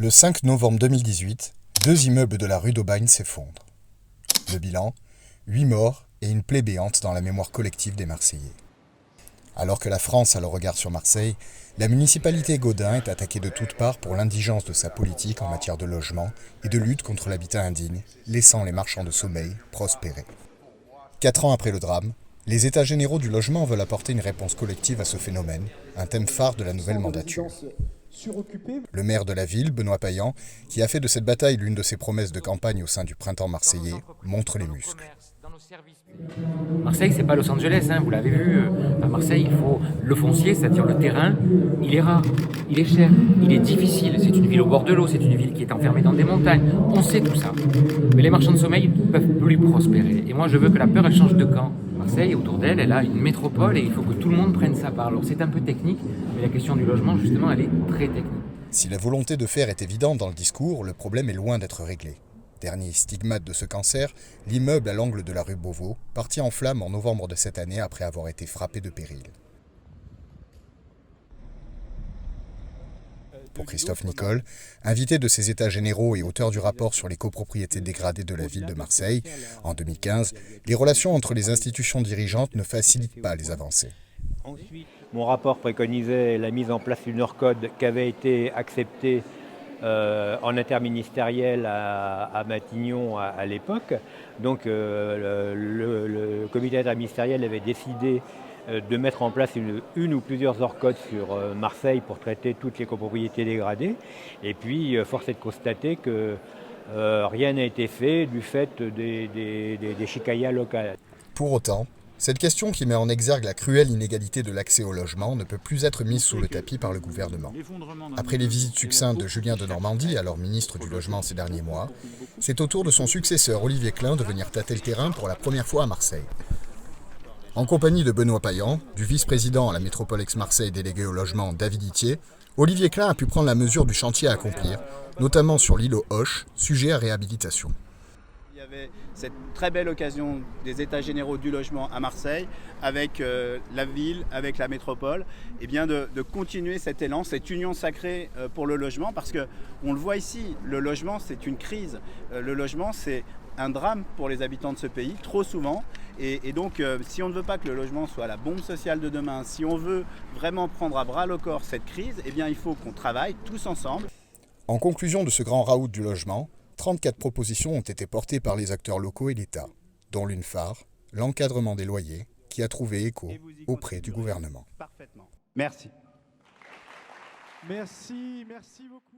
Le 5 novembre 2018, 2 immeubles de la rue d'Aubagne s'effondrent. Le bilan, 8 morts et une plaie béante dans la mémoire collective des Marseillais. Alors que la France a le regard sur Marseille, la municipalité Gaudin est attaquée de toutes parts pour l'indigence de sa politique en matière de logement et de lutte contre l'habitat indigne, laissant les marchands de sommeil prospérer. 4 ans après le drame, les États généraux du logement veulent apporter une réponse collective à ce phénomène, un thème phare de la nouvelle mandature. Le maire de la ville, Benoît Payan, qui a fait de cette bataille l'une de ses promesses de campagne au sein du printemps marseillais, montre les muscles. Marseille, c'est pas Los Angeles, vous l'avez vu. À Marseille, il faut le foncier, c'est-à-dire le terrain. Il est rare, il est cher, il est difficile. C'est une ville au bord de l'eau, c'est une ville qui est enfermée dans des montagnes. On sait tout ça. Mais les marchands de sommeil ne peuvent plus prospérer. Et moi, je veux que la peur, elle change de camp. Marseille, autour d'elle, elle a une métropole et il faut que tout le monde prenne sa part. Alors c'est un peu technique, mais la question du logement, justement, elle est très technique. Si la volonté de faire est évidente dans le discours, le problème est loin d'être réglé. Dernier stigmate de ce cancer, l'immeuble à l'angle de la rue Beauvau, parti en flammes en novembre de cette année après avoir été frappé de péril. Pour Christophe Nicole, invité de ces états généraux et auteur du rapport sur les copropriétés dégradées de la ville de Marseille, en 2015, les relations entre les institutions dirigeantes ne facilitent pas les avancées. Mon rapport préconisait la mise en place d'une Orcode qui avait été acceptée en interministériel à Matignon à l'époque. Donc le comité interministériel avait décidé de mettre en place une ou plusieurs Orcodes sur Marseille pour traiter toutes les copropriétés dégradées. Et puis, force est de constater que rien n'a été fait du fait des chicayas locales. Pour autant, cette question qui met en exergue la cruelle inégalité de l'accès au logement ne peut plus être mise sous le tapis par le gouvernement. Après les visites succinctes de Julien Denormandie, alors ministre du Logement ces derniers mois, c'est au tour de son successeur Olivier Klein de venir tâter le terrain pour la première fois à Marseille. En compagnie de Benoît Payan, du vice-président à la métropole ex-Marseille délégué au logement David Itier, Olivier Klein a pu prendre la mesure du chantier à accomplir, notamment sur l'îlot Hoche, sujet à réhabilitation. Il y avait cette très belle occasion des États généraux du logement à Marseille, avec la ville, avec la métropole, et bien de continuer cet élan, cette union sacrée pour le logement, parce qu'on le voit ici, le logement c'est une crise, le logement c'est un drame pour les habitants de ce pays, trop souvent, et donc si on ne veut pas que le logement soit la bombe sociale de demain, si on veut vraiment prendre à bras le corps cette crise, eh bien il faut qu'on travaille tous ensemble. En conclusion de ce grand raout du logement, 34 propositions ont été portées par les acteurs locaux et l'État, dont l'une phare, l'encadrement des loyers, qui a trouvé écho auprès du gouvernement. Parfaitement. Merci. Merci beaucoup.